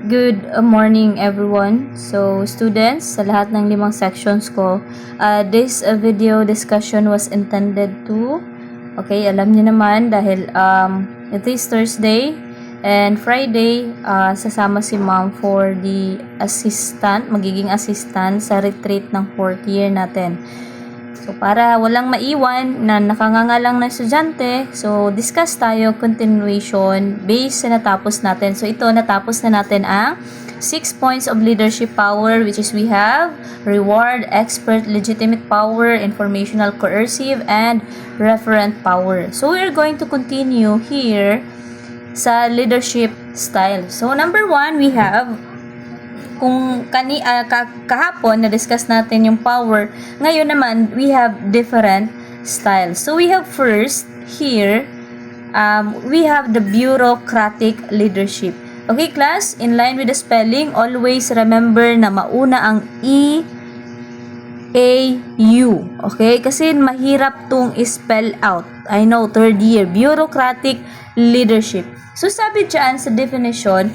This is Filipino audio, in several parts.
Good morning everyone. So students, sa lahat ng 5 sections ko, this video discussion was intended to, okay, alam niyo naman dahil it is Thursday and Friday, sasama si ma'am for the magiging assistant sa retreat ng 4th year natin. So, para walang maiwan na nakangangalang na estudyante, so, discuss tayo continuation based sa natapos natin. So, ito, natapos na natin ang 6 points of leadership power, which is we have reward, expert, legitimate power, informational, coercive, and referent power. So, we're going to continue here sa leadership style. So, number 1, we have kung kahapon na-discuss natin yung power, ngayon naman, we have different styles. So, we have first, here, we have the bureaucratic leadership. Okay, class? In line with the spelling, always remember na mauna ang E, A, U. Okay? Kasi mahirap tong spell out. I know, 3rd year. Bureaucratic leadership. So, sabi dyan sa definition,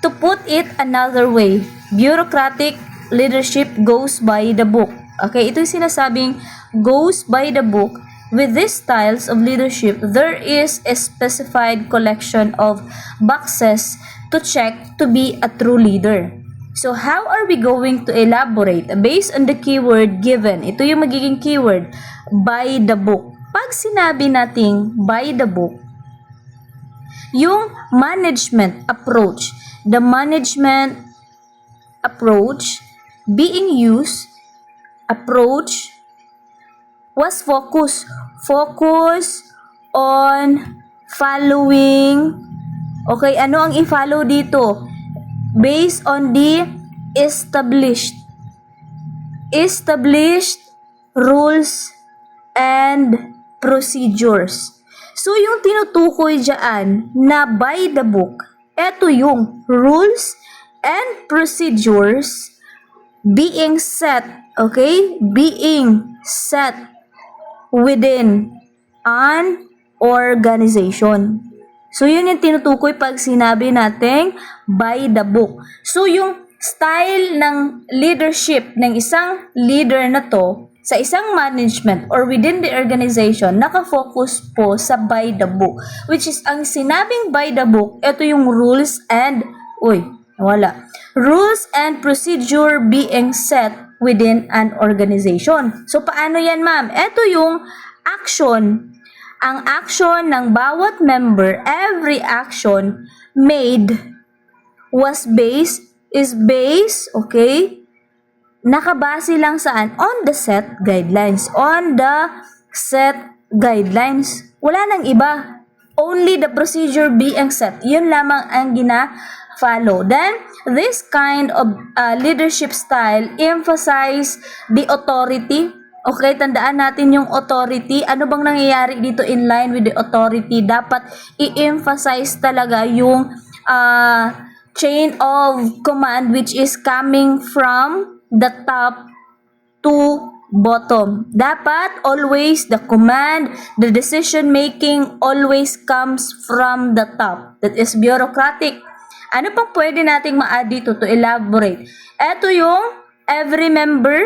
to put it another way, bureaucratic leadership goes by the book. Okay, ito yung sinasabing goes by the book. With these styles of leadership, there is a specified collection of boxes to check to be a true leader. So, how are we going to elaborate? Based on the keyword given, ito yung magiging keyword, by the book. Pag sinabi nating by the book, yung management approach, the management approach being used, approach was focus on following, okay, ano ang i-follow dito? Based on the established rules and procedures. So, yung tinutukoy dyan na by the book, eto yung rules and procedures being set, okay? Being set within an organization. So, yun yung tinutukoy pag sinabi nating by the book. So, yung style ng leadership ng isang leader na to, sa isang management or within the organization, nakafocus po sa by the book. Which is, ang sinabing by the book, ito yung rules and, rules and procedure being set within an organization. So, paano yan, ma'am? Ito yung action. Ang action ng bawat member, every action made is based, okay? Nakabase lang saan? On the set guidelines. On the set guidelines. Wala nang iba. Only the procedure being set. Yun lamang ang gina-follow. Then, this kind of leadership style emphasize the authority. Okay, tandaan natin yung authority. Ano bang nangyayari dito in line with the authority? Dapat i-emphasize talaga yung chain of command which is coming from the top to bottom. Dapat always the command, the decision making always comes from the top. That is bureaucratic. Ano pang pwede nating ma-add dito to elaborate? Ito yung every member.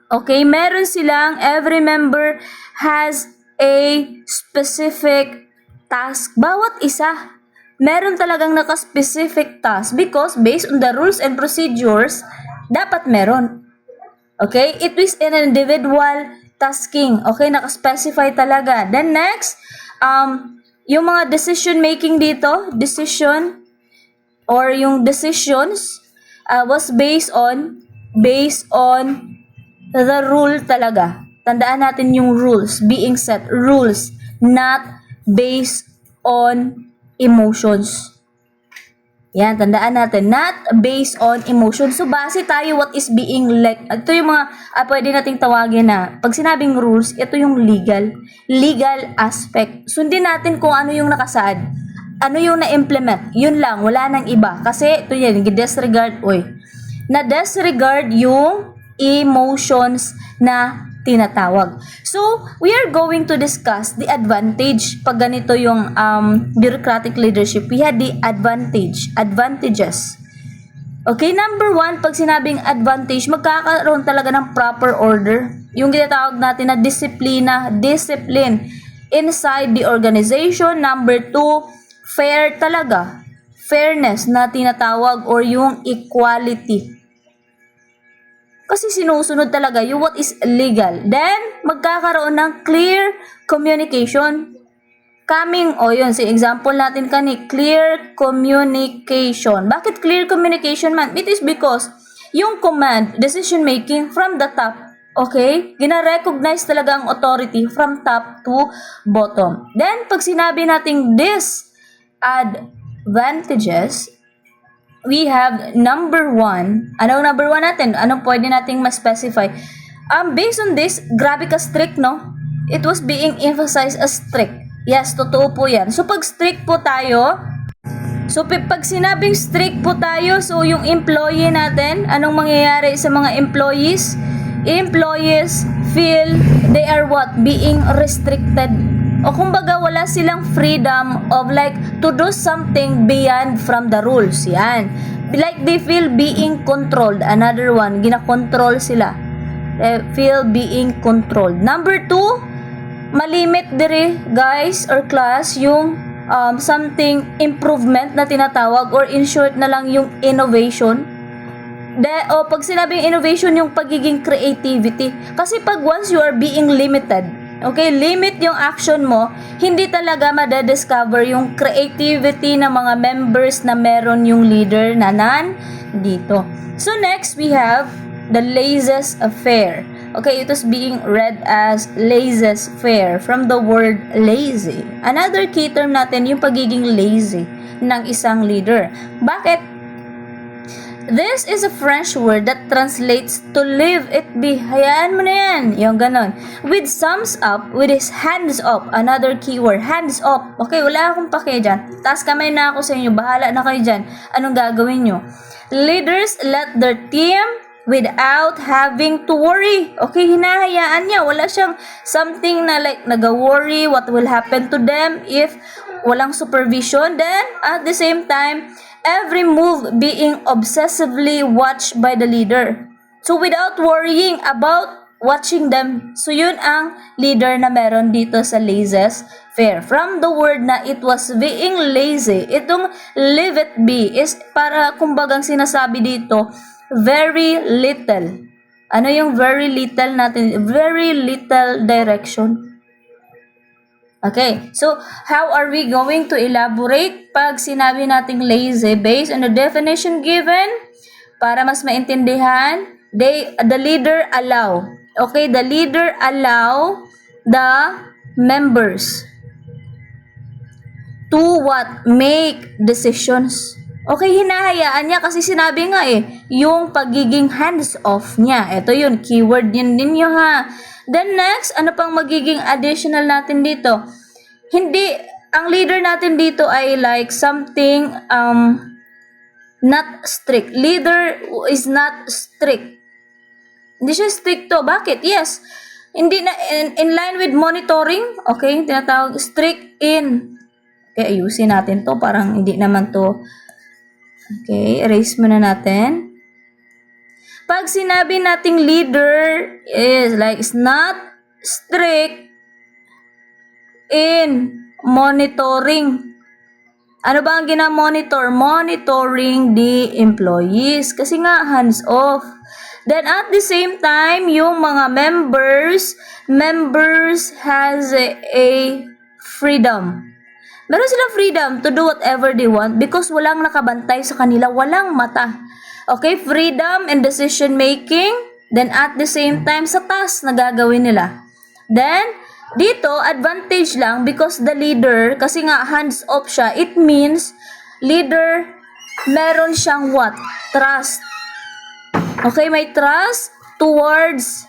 Okay, meron silang every member has a specific task. Bawat isa, meron talagang naka-specific task because based on the rules and procedures, dapat meron. Okay? It is an individual tasking. Okay? Naka-specify talaga. Then next, yung mga decision making dito, yung decisions was based on the rule talaga. Tandaan natin yung rules being set. Rules, not based on emotions. Yan, tandaan natin, not based on emotion. So, base tayo what is being like. Ito yung mga pwede nating tawagin na, pag sinabing rules, ito yung legal aspect. Sundin natin kung ano yung nakasaad. Ano yung na-implement. Yun lang, wala nang iba. Kasi, ito yan, na-disregard yung emotions na tinatawag. So, we are going to discuss the advantage. Pag ganito yung bureaucratic leadership, we had the advantages. Okay, number 1, pag sinabing advantage, magkakaroon talaga ng proper order. Yung tinatawag natin na discipline inside the organization. Number 2, fair talaga. Fairness na tinatawag or yung equality. Kasi sinusunod talaga yung what is legal. Then, magkakaroon ng clear communication. Yun, si example natin clear communication. Bakit clear communication man? It is because yung command, decision making from the top, okay? Gina-recognize talaga ang authority from top to bottom. Then, pag sinabi natin disadvantages, we have number 1. Anong number 1 natin? Anong pwede nating ma-specify? Based on this, grabe ka strict, no? It was being emphasized as strict. Yes, totoo po yan. So, pag strict po tayo, pag sinabing strict po tayo, so yung employee natin, anong mangyayari sa mga employees? Employees feel they are what? Being restricted. O kumbaga wala silang freedom of like to do something beyond from the rules. Yan. Like they feel being controlled. Another one, gina-control sila. They feel being controlled. Number 2, malimit dire guys or class yung something improvement na tinatawag or in short na lang yung innovation. Pag sinabing innovation, yung pagiging creativity. Kasi pag once you are being limited, okay, limit yung action mo, hindi talaga madadiscover yung creativity ng mga members na meron yung leader na dito. So next, we have the laissez-faire. Okay, it is being read as laissez-faire from the word lazy. Another key term natin, yung pagiging lazy ng isang leader. Bakit? This is a French word that translates to leave it be. Hayaan mo na yan. Yung ganon. With thumbs up, with his hands up. Another keyword, hands up. Okay, wala akong pake dyan. Taas kamay na ako sa inyo. Bahala na kayo dyan. Anong gagawin nyo? Leaders let their team without having to worry. Okay, hinahayaan niya. Wala siyang something na like nag-worry what will happen to them if walang supervision. Then, at the same time, every move being obsessively watched by the leader. So, without worrying about watching them. So, yun ang leader na meron dito sa laissez-faire. From the word na it was being lazy, itong leave it be is para kumbagang sinasabi dito, very little. Ano yung very little natin? Very little direction. Okay, so how are we going to elaborate pag sinabi nating lazy based on the definition given? Para mas maintindihan, the leader allow. Okay, the leader allow the members to what? Make decisions. Okay, hinahayaan niya kasi sinabi nga yung pagiging hands-off niya. Ito yun, keyword yun ninyo ha. Then next, ano pang magiging additional natin dito? Hindi, ang leader natin dito ay like something not strict. Leader is not strict. Hindi siya stricto. Bakit? Yes. Hindi na in line with monitoring. Okay, tinatawag strict in. Okay, ayusin natin to. Parang hindi naman to. Okay, erase muna natin. Pag sinabi nating leader is like is not strict in monitoring. Ano ba ang gina-monitor? Monitoring the employees. Kasi nga, hands off. Then at the same time, yung mga members has a freedom. Meron silang freedom to do whatever they want because walang nakabantay sa kanila, walang mata. Okay, freedom and decision making. Then at the same time, sa task na gagawin nila. Then, dito, advantage lang because the leader, kasi nga hands off siya, it means leader, meron siyang what? Trust. Okay, may trust towards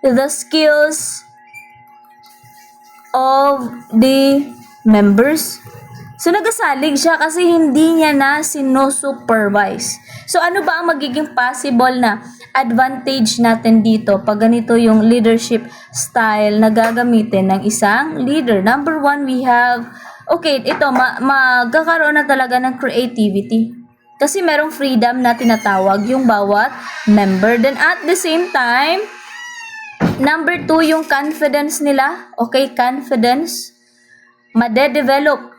the skills of the members. So, nagasalig siya kasi hindi niya na sinusupervise. So, ano ba ang magiging possible na advantage natin dito pag ganito yung leadership style na gagamitin ng isang leader? Number one, we have, okay, ito, magkakaroon na talaga ng creativity. Kasi merong freedom na tinatawag yung bawat member. Then at the same time, number two, yung confidence nila. Okay, confidence. Made-develop.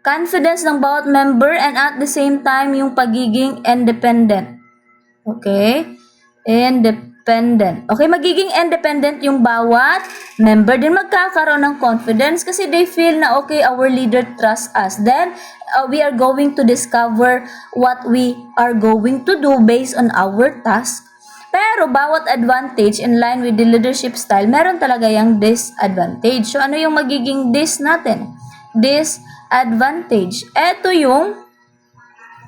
Confidence ng bawat member and at the same time, yung pagiging independent. Okay? Independent. Okay, magiging independent yung bawat member. Din magkakaroon ng confidence kasi they feel na okay, our leader trusts us. Then, we are going to discover what we are going to do based on our task. Pero bawat advantage in line with the leadership style, meron talaga yung disadvantage. So, ano yung magiging natin? Disadvantage. Ito yung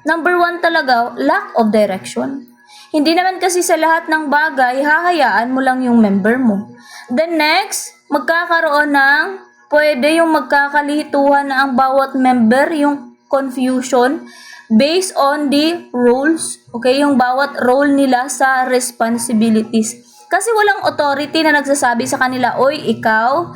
number one talaga, lack of direction. Hindi naman kasi sa lahat ng bagay, hahayaan mo lang yung member mo. Then next, magkakaroon ng, pwede yung magkakalituhan na ang bawat member, yung confusion, based on the roles, okay, yung bawat role nila sa responsibilities. Kasi walang authority na nagsasabi sa kanila, oy, ikaw,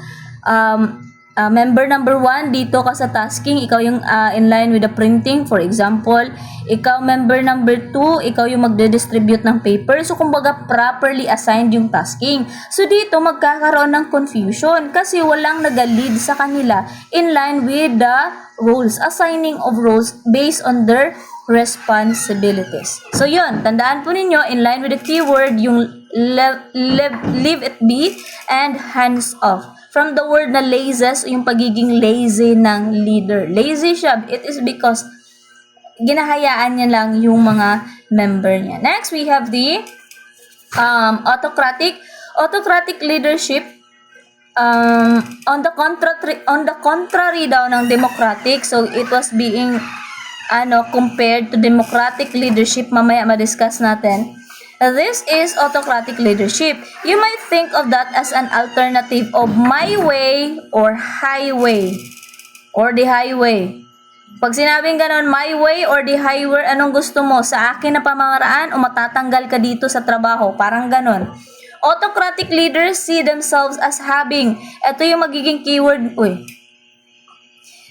member number 1, dito ka sa tasking, ikaw yung in line with the printing, for example. Ikaw, member number 2, ikaw yung magde-distribute ng paper. So, kumbaga, properly assigned yung tasking. So, dito, magkakaroon ng confusion kasi walang nag-lead sa kanila in line with the roles, assigning of roles based on their responsibilities. So, yun, tandaan po ninyo, in line with the keyword, yung leave it be and hands off. From the word na lazy, yung pagiging lazy ng leader. Lazy siya, it is because ginahayaan niya lang yung mga member niya. Next, we have the autocratic. Autocratic leadership, on the contrary daw ng democratic. So, it was being compared to democratic leadership. Mamaya ma-discuss natin. This is autocratic leadership. You might think of that as an alternative of my way or highway or the highway. Pag sinabing ganon, my way or the highway, anong gusto mo? Sa akin na pamamaraan o matatanggal ka dito sa trabaho? Parang ganon. Autocratic leaders see themselves as having, ito yung magiging keyword,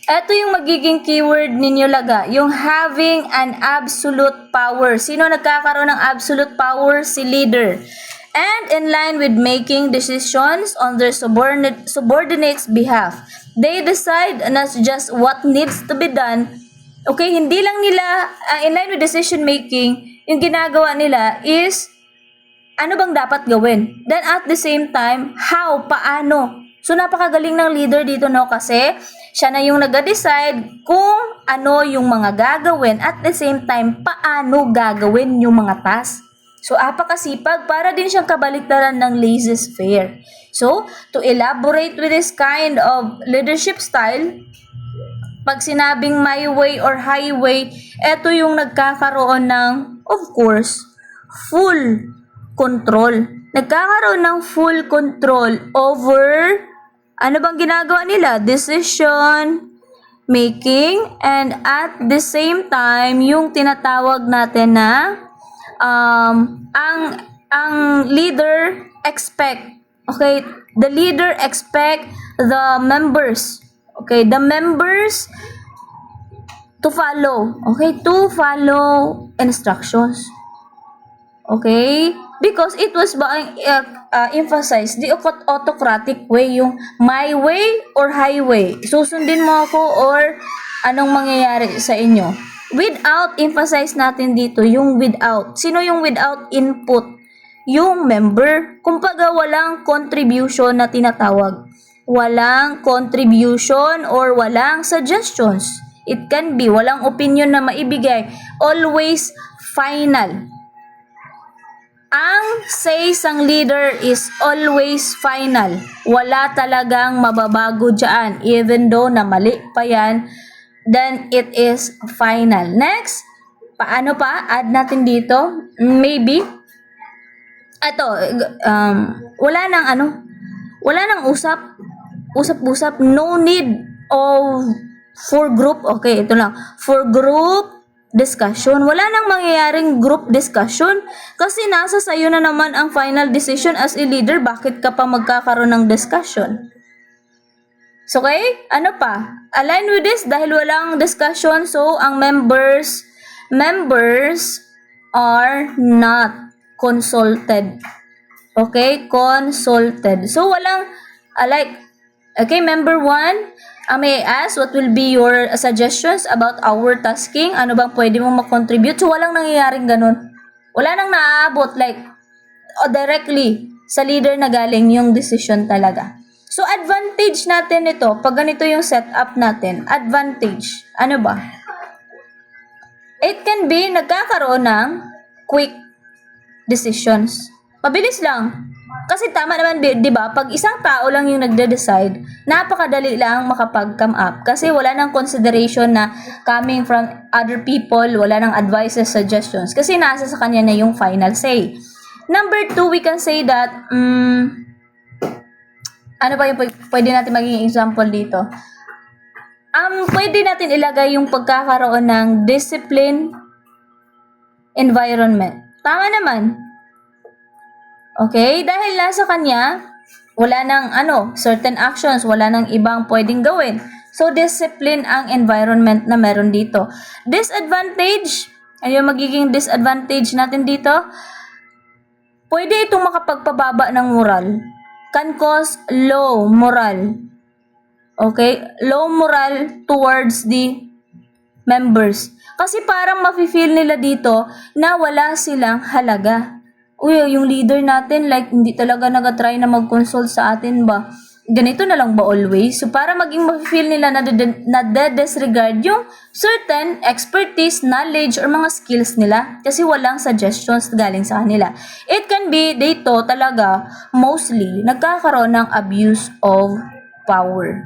ito yung magiging keyword ninyo laga, yung having an absolute power. Sino nagkakaroon ng absolute power? Si leader. And in line with making decisions on their subordinates' behalf. They decide not just what needs to be done. Okay, hindi lang nila, in line with decision making, yung ginagawa nila is, ano bang dapat gawin? Then at the same time, how, paano? So, napakagaling ng leader dito, no? Kasi, siya na yung nag-decide kung ano yung mga gagawin at the same time, paano gagawin yung mga task. So, apakasipag para din siyang kabaliktaran ng laissez-faire. So, to elaborate with this kind of leadership style, pag sinabing my way or highway, eto yung nagkakaroon ng, of course, full control. Nagkakaroon ng full control over ano bang ginagawa nila? Decision making and at the same time yung tinatawag natin na ang leader expect, okay, the leader expect the members, okay, the members to follow, okay, to follow instructions, okay, because it was emphasized the autocratic way, yung my way or highway. Susundin mo ako or anong mangyayari sa inyo. Without, emphasize natin dito yung without. Sino yung without input? Yung member. Kumbaga walang contribution na tinatawag. Walang contribution or walang suggestions. It can be walang opinion na maibigay. Always final. Ang say sang leader is always final. Wala talagang mababago dyan. Even though na mali pa yan, then it is final. Next, paano pa? Add natin dito. Maybe. Ito, wala nang usap-usap. No need of for group. Okay, ito lang. For group discussion. Wala nang mangyayaring group discussion kasi nasa sayo na naman ang final decision as a leader. Bakit ka pa magkakaroon ng discussion? So, okay? Ano pa? Align with this dahil walang discussion. So, ang members are not consulted. Okay? Consulted. So, walang, okay, member 1, may I ask, what will be your suggestions about our tasking? Ano bang pwede mong makontribute? So, walang nangyayaring ganun. Wala nang naaabot, directly sa leader na galing yung decision talaga. So, advantage natin ito, pag ganito yung setup natin, advantage, ano ba? It can be, nagkakaroon ng quick decisions. Mabilis lang. Kasi tama naman, di ba? Pag isang tao lang yung nagde-decide, napakadali lang makapag-come up. Kasi wala nang consideration na coming from other people, wala nang advices, suggestions. Kasi nasa sa kanya na yung final say. Number 2, we can say that, ano ba yung pwede natin maging example dito? Pwede natin ilagay yung pagkakaroon ng discipline environment. Tama naman. Okay? Dahil nasa kanya, wala nang certain actions, wala nang ibang pwedeng gawin. So, discipline ang environment na meron dito. Disadvantage, ano yung magiging disadvantage natin dito? Pwede itong makapagpababa ng moral. Can cause low moral. Okay? Low moral towards the members. Kasi parang mafe-feel nila dito na wala silang halaga. Uy, yung leader natin, hindi talaga nag-try na mag-consult sa atin ba? Ganito na lang ba always? So, para maging mafe-feel nila na disregard yung certain expertise, knowledge, or mga skills nila kasi walang suggestions galing sa kanila. It can be dito talaga, mostly, nagkakaroon ng abuse of power.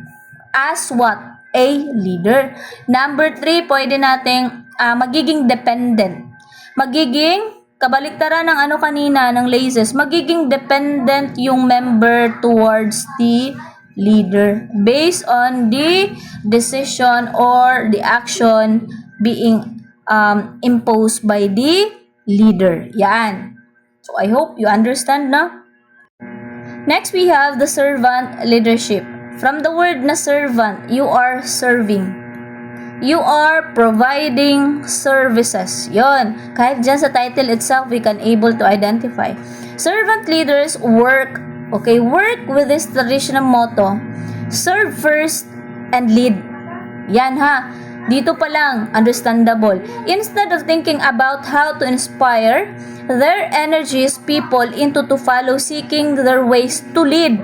As what? A leader. Number 3, pwede nating magiging dependent. Magiging kabaliktaran ng kanina, ng laces, magiging dependent yung member towards the leader based on the decision or the action being imposed by the leader. Yan. So, I hope you understand na. Next, we have the servant leadership. From the word na servant, you are serving. You are providing services. Yon. Kahit dyan sa title itself, we can able to identify. Servant leaders work with this traditional motto, serve first and lead. Yan ha. Dito pa lang, understandable. Instead of thinking about how to inspire their energies people into to follow seeking their ways to lead,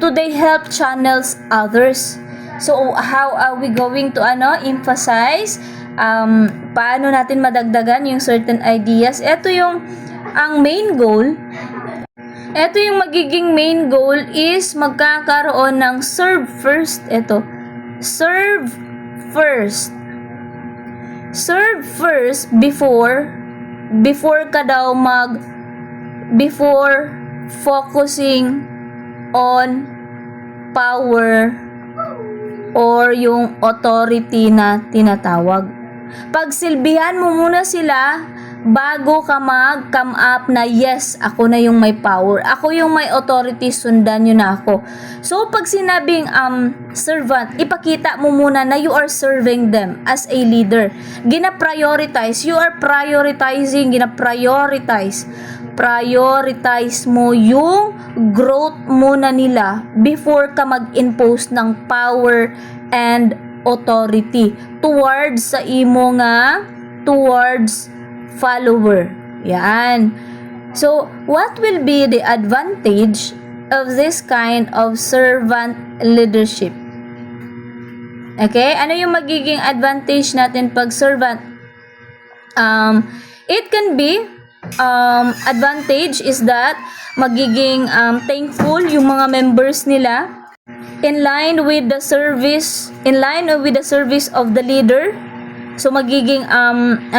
to they help channels others. So, how are we going to emphasize? Paano natin madagdagan yung certain ideas? Ito yung ang main goal. Ito yung magiging main goal is magkakaroon ng serve first. Ito. Serve first. Serve first before ka daw before focusing on power or yung authority na tinatawag. Pagsilbihan mo muna sila bago ka mag-come up na yes, ako na yung may power. Ako yung may authority, sundan nyo na ako. So, pag sinabing servant, ipakita mo muna na you are serving them as a leader. Gina-prioritize. You are prioritizing, prioritize mo yung growth muna nila before ka mag-impose ng power and authority towards follower. Yan. So, what will be the advantage of this kind of servant leadership? Okay? Ano yung magiging advantage natin pag servant? It can be advantage is that magiging thankful yung mga members nila in line with the service of the leader. So magiging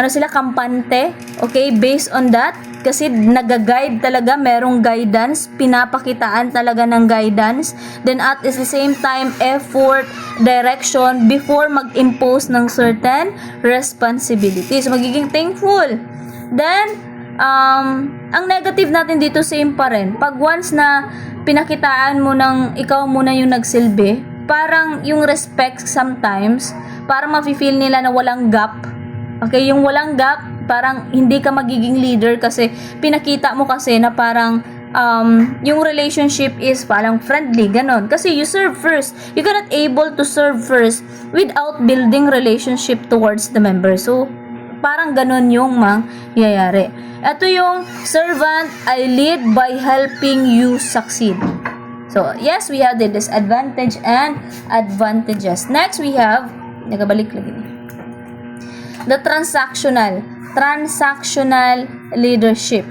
sila kampante, okay, based on that. kasi nag-guide talaga, merong guidance, pinapakitaan talaga ng guidance, then at the same time effort, direction before mag-impose ng certain responsibilities. Magiging thankful. Then ang negative natin dito same pa rin. Pag once na pinakitaan mo ng ikaw muna yung nagsilbi, parang yung respect sometimes, parang mafe-feel nila na walang gap. Okay, yung walang gap, parang hindi ka magiging leader kasi pinakita mo kasi na parang yung relationship is parang friendly, ganon. Kasi you serve first. You cannot able to serve first without building relationship towards the member. So, parang ganon yung mangyayari. Ito yung servant, I lead by helping you succeed. So, yes, we have the disadvantage and advantages. Next, we have, nagabalik lagi. The transactional leadership.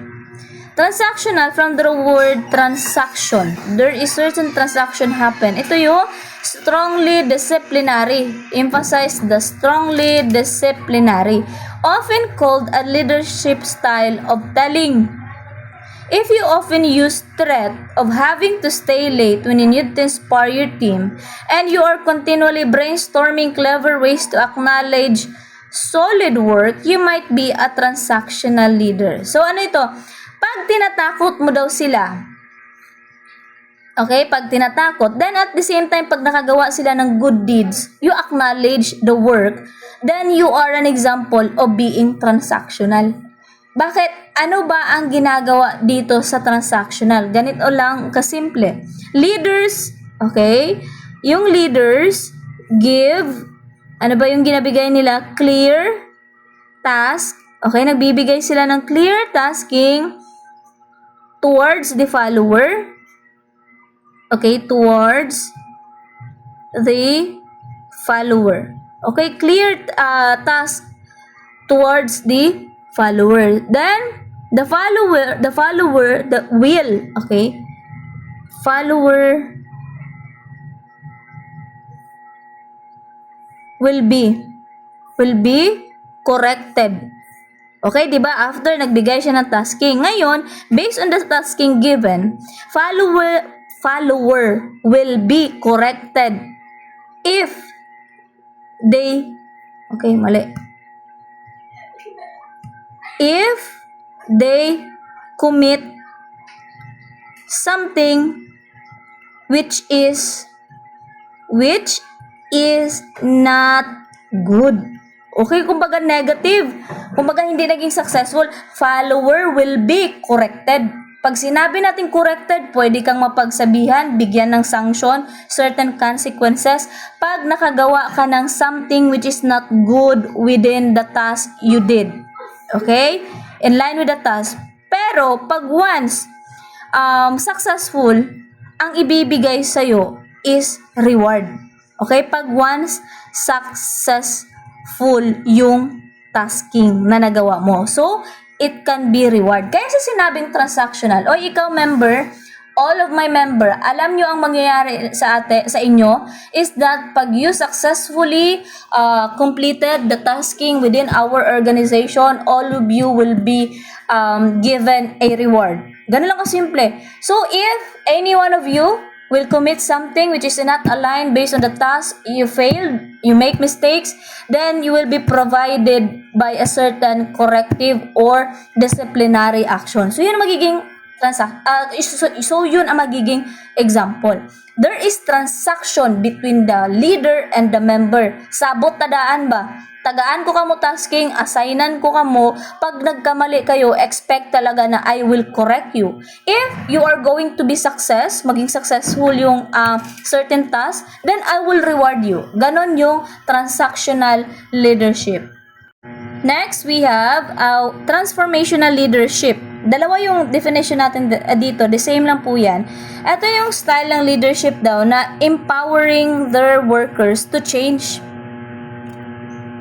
Transactional, from the word transaction. There is certain transaction happen. Ito yung strongly disciplinary. Emphasize the strongly disciplinary. Often called a leadership style of telling. If you often use threat of having to stay late when you need to inspire your team, and you are continually brainstorming clever ways to acknowledge solid work, you might be a transactional leader. So ano ito? Pag tinatakot mo daw sila, okay, pag tinatakot, then at the same time, pag nakagawa sila ng good deeds, you acknowledge the work, then you are an example of being transactional. Bakit? Ano ba ang ginagawa dito sa transactional? Ganito lang kasimple. Leaders, okay, yung leaders give, ano ba yung ginabigay nila? Clear task. Okay, nagbibigay sila ng clear tasking towards the follower. Okay, towards the follower. Okay, clear task towards the follower. Then, the will, okay, follower will be corrected. Okay, di ba? After nagbigay siya ng tasking. Ngayon, based on the tasking given, follower will be corrected if they, okay, mali. If they commit something which is not good. Okay, kumbaga negative. Kumbaga hindi naging successful, follower will be corrected. Pag sinabi natin corrected, pwede kang mapagsabihan, bigyan ng sanction, certain consequences. Pag nakagawa ka ng something which is not good within the task you did. Okay? In line with the task. Pero, pag once successful, ang ibibigay sa'yo is reward. Okay? Pag once successful yung tasking na nagawa mo. So, it can be reward. Kaya sa sinabing transactional, o ikaw member, all of my member, alam nyo ang mangyayari sa inyo is that pag you successfully completed the tasking within our organization, all of you will be given a reward. Ganun lang kasimple. So, if any one of you will commit something which is not aligned based on the task, you failed, you make mistakes, then you will be provided by a certain corrective or disciplinary action. So, yun magiging so yun ang magiging example. There is transaction between the leader and the member. Sabot tadaan ba? Tagaan ko kamo tasking, assignan ko kamo, pag nagkamali kayo, expect talaga na I will correct you. If you are going to be maging successful yung certain task, then I will reward you. Ganon yung transactional leadership. Next, we have transformational leadership. Dalawa yung definition natin dito, the same lang po yan. Ito yung style ng leadership daw na empowering their workers to change.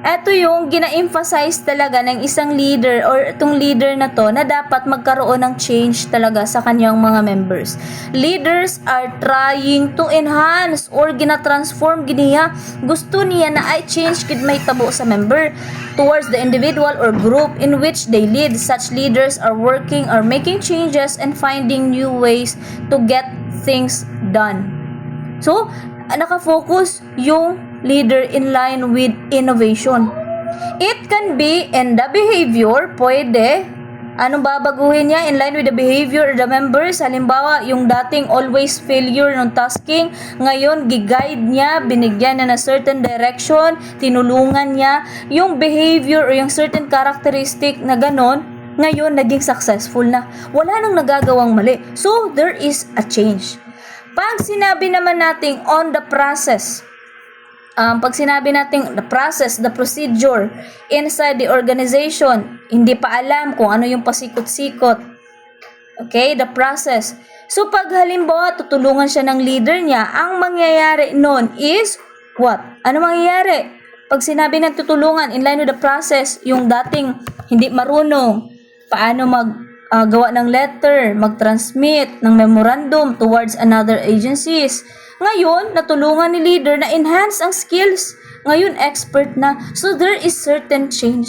Ito yung gina-emphasize talaga ng isang leader or itong leader na to na dapat magkaroon ng change talaga sa kanyang mga members. Leaders are trying to enhance or gina-transform giniya. Gusto niya na ay change gid may tabo sa member towards the individual or group in which they lead. Such leaders are working or making changes and finding new ways to get things done. So, nakafocus yung leader in line with innovation. It can be in the behavior, pwede. Anong babaguhin niya in line with the behavior of the members? Halimbawa, yung dating always failure ng tasking, ngayon giguide niya, binigyan niya na certain direction, tinulungan niya. Yung behavior or yung certain characteristic na ganon, ngayon naging successful na. Wala nang nagagawang mali. So, there is a change. Pag sinabi naman natin on the process, pag sinabi natin the process, the procedure inside the organization, hindi pa alam kung ano yung pasikot-sikot. Okay, the process. So pag halimbawa tutulungan siya ng leader niya, ang mangyayari nun is what? Ano mangyayari? Pag sinabi ng tutulungan in line with the process, yung dating hindi marunong, paano gawa ng letter, mag-transmit ng memorandum towards another agencies. Ngayon, natulungan ni leader na enhance ang skills. Ngayon, expert na. So, there is certain change.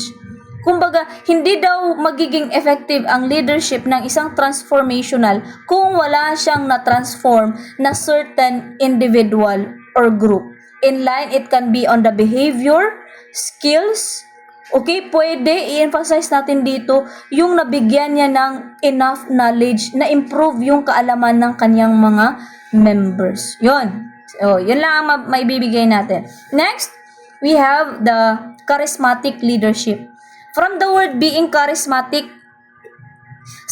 Kumbaga, hindi daw magiging effective ang leadership ng isang transformational kung wala siyang na-transform na certain individual or group. In line, it can be on the behavior, skills. Okay, pwede i-emphasize natin dito yung nabigyan niya ng enough knowledge na improve yung kaalaman ng kanyang mga members. Yun. So, yun lang ang maibibigay natin. Next, we have the charismatic leadership. From the word being charismatic,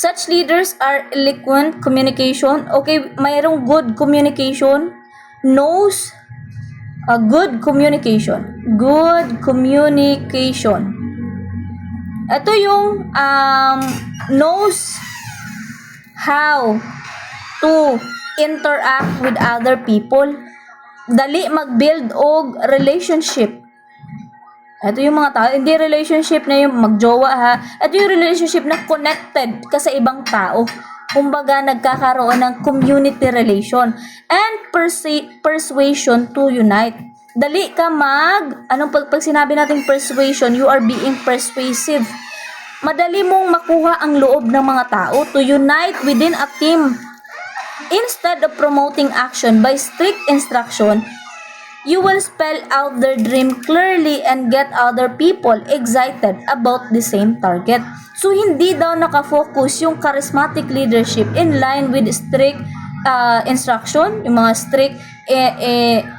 such leaders are eloquent communication. Okay, mayroong good communication, knows good communication. Good communication. Ito yung knows how to interact with other people. Dali mag-build og relationship. Ito yung mga tao, hindi relationship na yung magjowa ha. Ito yung relationship na connected ka sa ibang tao. Kumbaga, nagkakaroon ng community relation and persuasion to unite. Dali ka pag sinabi natin persuasion, you are being persuasive. Madali mong makuha ang loob ng mga tao to unite within a team. Instead of promoting action by strict instruction, you will spell out their dream clearly and get other people excited about the same target. So, hindi daw nakafocus yung charismatic leadership in line with strict instruction, yung mga strict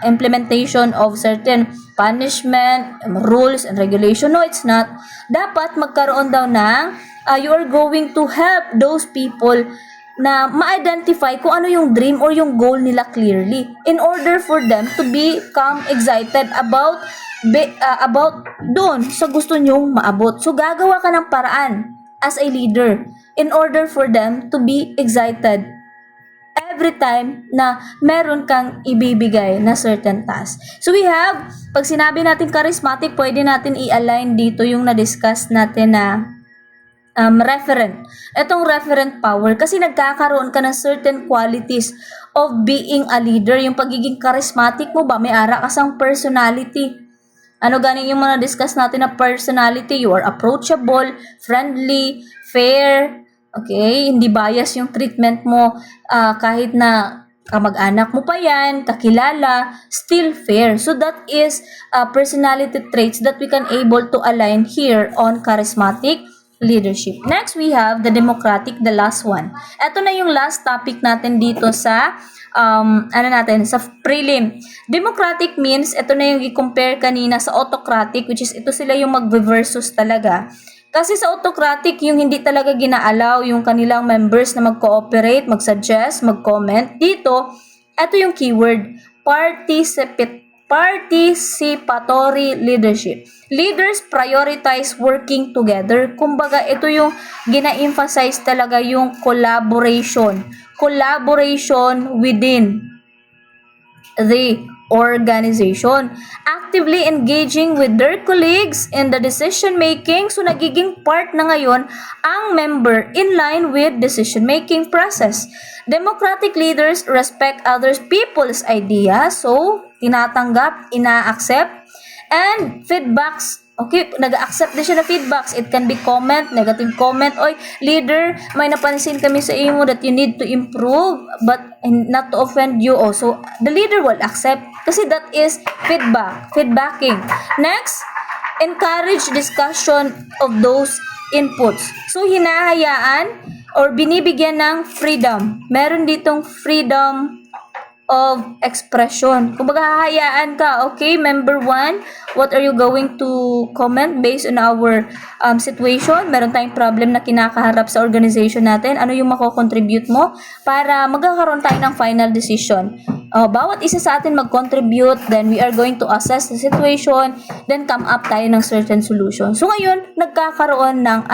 implementation of certain punishment, rules, and regulation. No, it's not. Dapat magkaroon daw ng you are going to help those people na ma-identify kung ano yung dream or yung goal nila clearly in order for them to become excited about doon sa gusto nyong maabot. So, gagawa ka ng paraan as a leader in order for them to be excited every time na meron kang ibibigay na certain task. So, we have, pag sinabi natin charismatic, pwede natin i-align dito yung na-discuss natin na referent. Itong referent power kasi nagkakaroon ka ng certain qualities of being a leader. Yung pagiging charismatic mo ba, may ara kasang personality. Ano ganing yung mga discuss natin na personality? You are approachable, friendly, fair, okay? Hindi bias yung treatment mo kahit na kamag-anak mo pa yan, kakilala, still fair. So that is personality traits that we can able to align here on charismatic leadership. Next, we have the democratic, the last one. Ito na yung last topic natin dito sa sa prelim. Democratic means, ito na yung i-compare kanina sa autocratic, which is ito sila yung mag-versus talaga. Kasi sa autocratic, yung hindi talaga gina-allow yung kanilang members na mag-cooperate, mag-suggest, mag-comment. Dito, ito yung keyword, participatory leadership. Leaders prioritize working together. Kumbaga, ito yung gina-emphasize talaga yung collaboration. Collaboration within the organization. Actively engaging with their colleagues in the decision making. So, nagiging part na ngayon ang member in line with decision making process. Democratic leaders respect others people's ideas. So, tinatanggap, ina-accept, and feedbacks. Okay, nag-accept din siya na feedbacks. It can be comment, negative comment. Oy, leader, may napansin kami sa imo that you need to improve but not to offend you also. The leader will accept kasi that is feedbacking. Next, encourage discussion of those inputs. So, hinahayaan or binibigyan ng freedom. Meron ditong freedom of expression. Kung hahayaan ka, okay, member 1, what are you going to comment based on our situation? Meron tayong problem na kinakaharap sa organization natin. Ano yung mako-contribute mo para magkakaroon tayo ng final decision? Bawat isa sa atin mag-contribute, then we are going to assess the situation, then come up tayo ng certain solution. So ngayon, nagkakaroon ng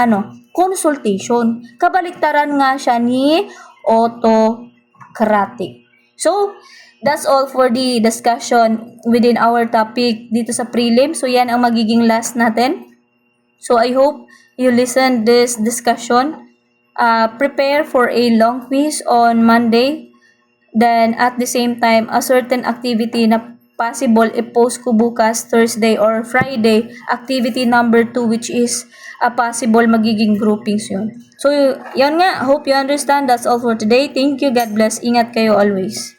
consultation. Kabaliktaran nga siya ni autocratic. So, that's all for the discussion within our topic dito sa prelim. So, yan ang magiging last natin. So, I hope you listen this discussion. Prepare for a long quiz on Monday. Then, at the same time, a certain activity na possible i-post ko bukas, Thursday or Friday. Activity number 2, which is a possible magiging groupings yun. So, yun nga. Hope you understand. That's all for today. Thank you. God bless. Ingat kayo always.